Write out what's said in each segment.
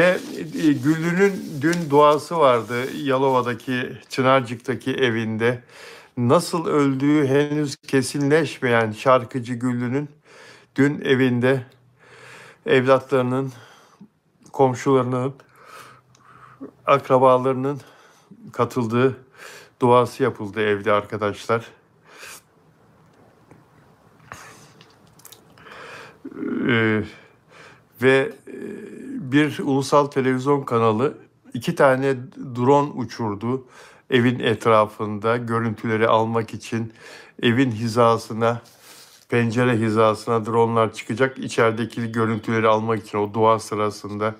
Ve Güllü'nün dün duası vardı Yalova'daki, Çınarcık'taki evinde. Nasıl öldüğü henüz kesinleşmeyen şarkıcı Güllü'nün dün evinde evlatlarının, komşularının, akrabalarının katıldığı duası yapıldı evde arkadaşlar. Ve bir ulusal televizyon kanalı 2 tane drone uçurdu evin etrafında görüntüleri almak için. Evin hizasına, pencere hizasına dronlar çıkacak içerideki görüntüleri almak için o dua sırasında.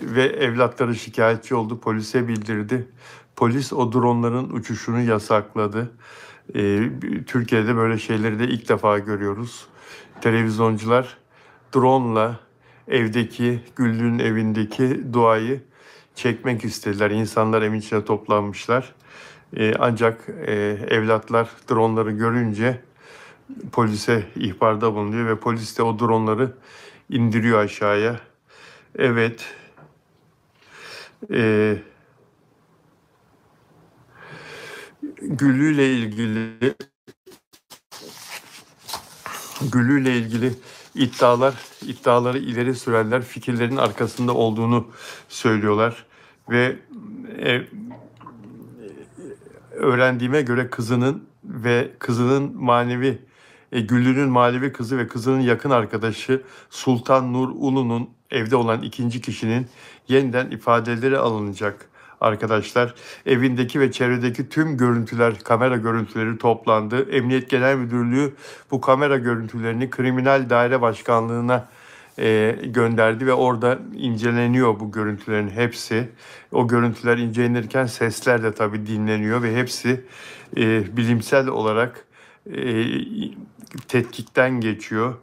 Ve evlatları şikayetçi oldu, polise bildirdi. Polis o dronların uçuşunu yasakladı. Türkiye'de böyle şeyleri de ilk defa görüyoruz. Televizyoncular drone'la evdeki, Güllü'nün evindeki duayı çekmek istediler. İnsanlar evin içine toplanmışlar. Ancak evlatlar drone'ları görünce polise ihbarda bulunuyor ve polis de o drone'ları indiriyor aşağıya. Evet. Güllü'yle ilgili iddiaları ileri sürenler fikirlerin arkasında olduğunu söylüyorlar ve öğrendiğime göre Güllü'nün manevi kızı ve kızının yakın arkadaşı Sultan Nur Ulu'nun evde olan ikinci kişinin yeniden ifadeleri alınacak arkadaşlar. Evindeki ve çevredeki tüm kamera görüntüleri toplandı. Emniyet Genel Müdürlüğü bu kamera görüntülerini Kriminal Daire Başkanlığı'na gönderdi ve orada inceleniyor bu görüntülerin hepsi. O görüntüler incelenirken sesler de tabii dinleniyor ve hepsi bilimsel olarak tetkikten geçiyor.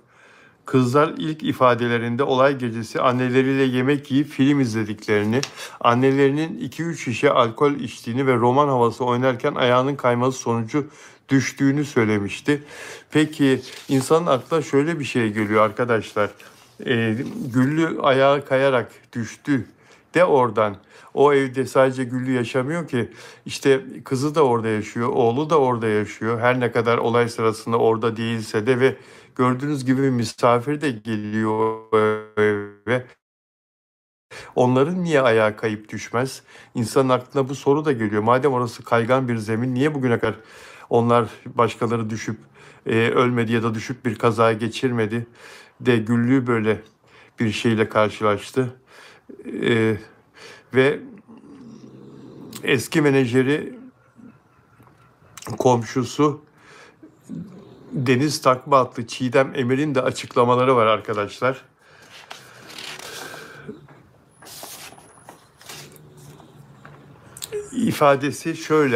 Kızlar ilk ifadelerinde olay gecesi anneleriyle yemek yiyip film izlediklerini, annelerinin 2-3 şişe alkol içtiğini ve roman havası oynarken ayağının kayması sonucu düştüğünü söylemişti. Peki insanın aklına şöyle bir şey geliyor arkadaşlar. Güllü ayağa kayarak düştü de oradan. O evde sadece Güllü yaşamıyor ki. İşte kızı da orada yaşıyor, oğlu da orada yaşıyor. Her ne kadar olay sırasında orada değilse de ve gördüğünüz gibi misafir de geliyor eve. Onların niye ayağa kayıp düşmez? İnsanın aklına bu soru da geliyor. Madem orası kaygan bir zemin, niye bugüne kadar başkaları düşüp ölmedi ya da düşüp bir kaza geçirmedi de Güllü böyle bir şeyle karşılaştı? Ve eski menajeri, komşusu Deniz Takma adlı Çiğdem Emir'in de açıklamaları var arkadaşlar.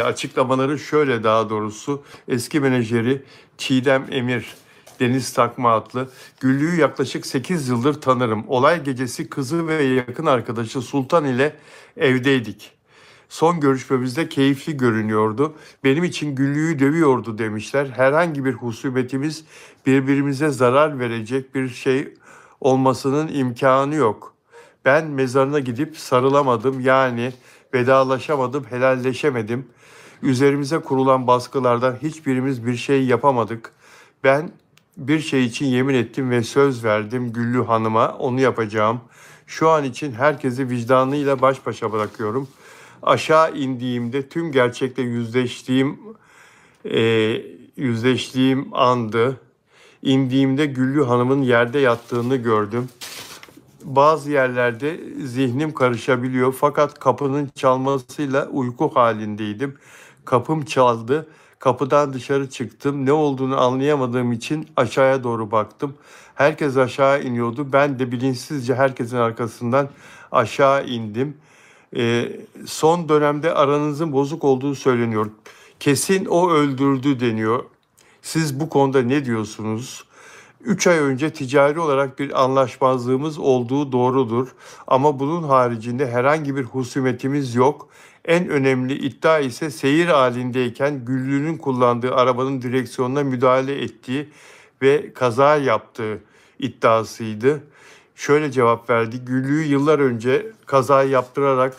Açıklamaları şöyle daha doğrusu. Eski menajeri Çiğdem Emir, Deniz Takma adlı. Güllü'yü yaklaşık 8 yıldır tanırım. Olay gecesi kızı ve yakın arkadaşı Sultan ile evdeydik. Son görüşmemizde keyifli görünüyordu. Benim için Güllü'yü dövüyordu demişler. Herhangi bir husumetimiz, birbirimize zarar verecek bir şey olmasının imkanı yok. Ben mezarına gidip sarılamadım, yani vedalaşamadım, helalleşemedim. Üzerimize kurulan baskılardan hiçbirimiz bir şey yapamadık. Ben bir şey için yemin ettim ve söz verdim Güllü Hanım'a, onu yapacağım. Şu an için herkesi vicdanıyla baş başa bırakıyorum. Aşağı indiğimde tüm gerçekle yüzleştiğim andı. İndiğimde Güllü Hanım'ın yerde yattığını gördüm. Bazı yerlerde zihnim karışabiliyor fakat kapının çalmasıyla uyku halindeydim. Kapım çaldı. Kapıdan dışarı çıktım. Ne olduğunu anlayamadığım için aşağıya doğru baktım. Herkes aşağı iniyordu. Ben de bilinçsizce herkesin arkasından aşağı indim. Son dönemde aranızın bozuk olduğu söyleniyor. Kesin o öldürdü deniyor. Siz bu konuda ne diyorsunuz? 3 ay önce ticari olarak bir anlaşmazlığımız olduğu doğrudur. Ama bunun haricinde herhangi bir husumetimiz yok. En önemli iddia ise seyir halindeyken Güllü'nün kullandığı arabanın direksiyonuna müdahale ettiği ve kaza yaptığı iddiasıydı. şöyle cevap verdi. Güllü'yü yıllar önce kaza yaptırarak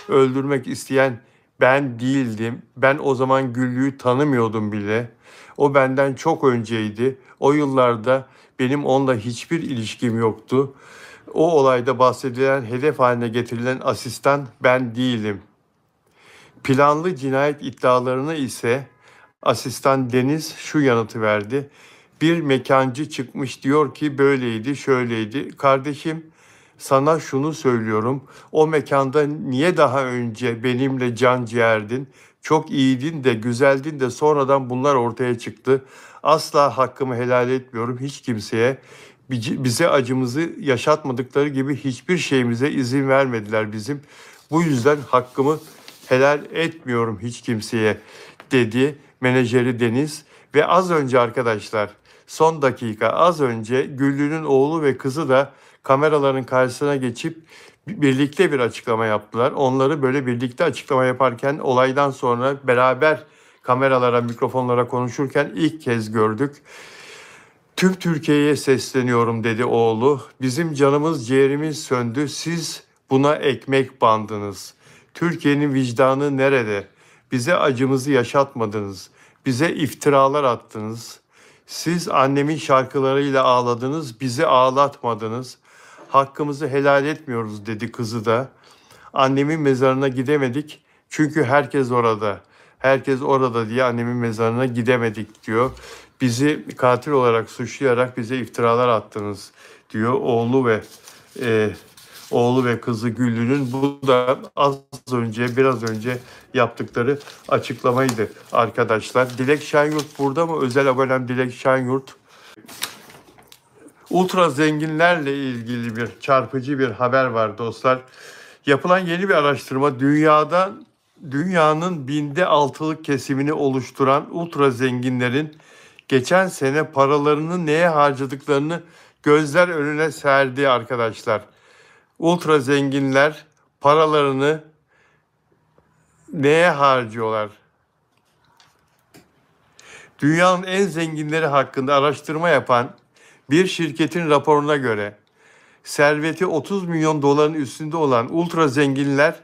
öldürmek isteyen ben değildim. Ben o zaman Güllü'yü tanımıyordum bile. O benden çok önceydi. O yıllarda benim onunla hiçbir ilişkim yoktu. O olayda bahsedilen, hedef haline getirilen asistan ben değilim. Planlı cinayet iddialarını ise asistan Deniz şu yanıtı verdi. Bir mekancı çıkmış diyor ki böyleydi, şöyleydi. Kardeşim sana şunu söylüyorum. O mekanda niye daha önce benimle can ciğerdin? Çok iyiydin de, güzeldin de sonradan bunlar ortaya çıktı. Asla hakkımı helal etmiyorum hiç kimseye. Bize acımızı yaşatmadıkları gibi hiçbir şeyimize izin vermediler bizim. Bu yüzden hakkımı helal etmiyorum hiç kimseye dedi menajeri Deniz. Ve az önce arkadaşlar son dakika az önce Güllü'nün oğlu ve kızı da kameraların karşısına geçip birlikte bir açıklama yaptılar. Onları böyle birlikte açıklama yaparken olaydan sonra beraber kameralara, mikrofonlara konuşurken ilk kez gördük. Tüm Türkiye'ye sesleniyorum dedi oğlu. Bizim canımız ciğerimiz söndü. Siz buna ekmek bandınız. Türkiye'nin vicdanı nerede? Bize acımızı yaşatmadınız. Bize iftiralar attınız. Siz annemin şarkılarıyla ağladınız, bizi ağlatmadınız. Hakkımızı helal etmiyoruz dedi kızı da. Annemin mezarına gidemedik çünkü herkes orada. Herkes orada diye annemin mezarına gidemedik diyor. Bizi katil olarak suçlayarak bize iftiralar attınız diyor oğlu ve kızı Güllü'nün. Bu da biraz önce yaptıkları açıklamaydı arkadaşlar. Dilek Şenyurt burada mı? Özel abonem Dilek Şenyurt. Ultra zenginlerle ilgili bir çarpıcı bir haber var dostlar. Yapılan yeni bir araştırma dünyanın binde altılık kesimini oluşturan ultra zenginlerin geçen sene paralarını neye harcadıklarını gözler önüne serdi arkadaşlar. Ultra zenginler paralarını neye harcıyorlar? Dünyanın en zenginleri hakkında araştırma yapan bir şirketin raporuna göre serveti 30 milyon doların üstünde olan ultra zenginler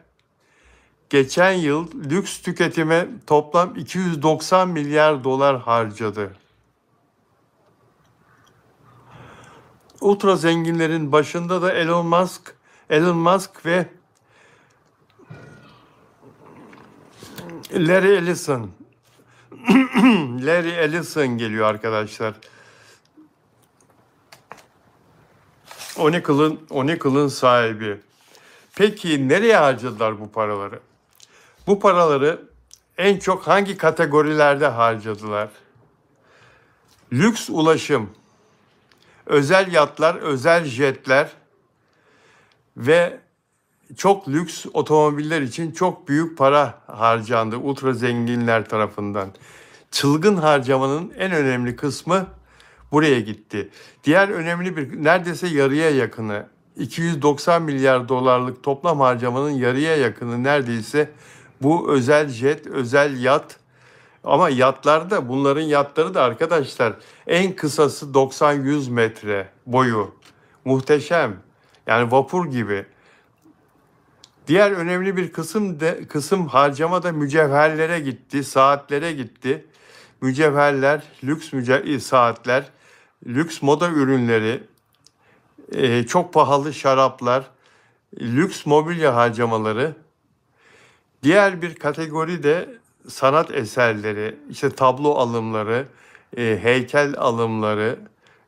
geçen yıl lüks tüketime toplam 290 milyar dolar harcadı. Ultra zenginlerin başında da Elon Musk ve Larry Ellison geliyor arkadaşlar. Onacle'ın sahibi. Peki nereye harcadılar bu paraları? Bu paraları en çok hangi kategorilerde harcadılar? Lüks ulaşım, özel yatlar, özel jetler ve çok lüks otomobiller için çok büyük para harcandı ultra zenginler tarafından. Çılgın harcamanın en önemli kısmı buraya gitti. Diğer önemli bir neredeyse yarıya yakını 290 milyar dolarlık toplam harcamanın yarıya yakını neredeyse bu özel jet, özel yat. Ama yatlarda bunların yatları da arkadaşlar en kısası 90-100 metre boyu. Muhteşem. Yani vapur gibi. Diğer önemli bir kısım harcama da mücevherlere gitti, saatlere gitti. Mücevherler, saatler, lüks moda ürünleri, çok pahalı şaraplar, lüks mobilya harcamaları. Diğer bir kategori de sanat eserleri, işte tablo alımları, heykel alımları,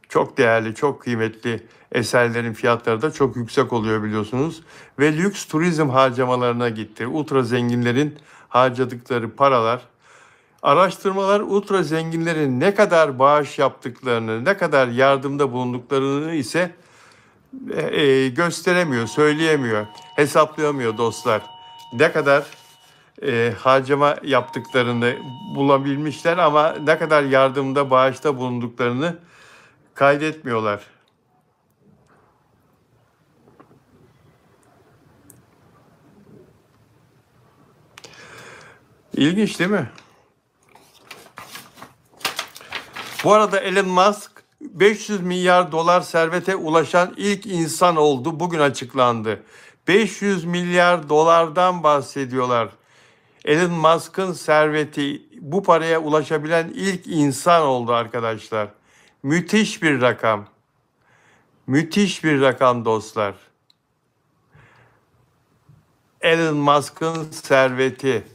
çok değerli, çok kıymetli eserlerin fiyatları da çok yüksek oluyor biliyorsunuz. Ve lüks turizm harcamalarına gitti. Ultra zenginlerin harcadıkları paralar. Araştırmalar ultra zenginlerin ne kadar bağış yaptıklarını, ne kadar yardımda bulunduklarını ise gösteremiyor, söyleyemiyor, hesaplayamıyor dostlar. Ne kadar harcama yaptıklarını bulabilmişler ama ne kadar yardımda, bağışta bulunduklarını kaydetmiyorlar. İlginç değil mi? Bu arada Elon Musk 500 milyar dolar servete ulaşan ilk insan oldu. Bugün açıklandı. 500 milyar dolardan bahsediyorlar. Elon Musk'ın serveti bu paraya ulaşabilen ilk insan oldu arkadaşlar. Müthiş bir rakam. Müthiş bir rakam dostlar. Elon Musk'ın serveti.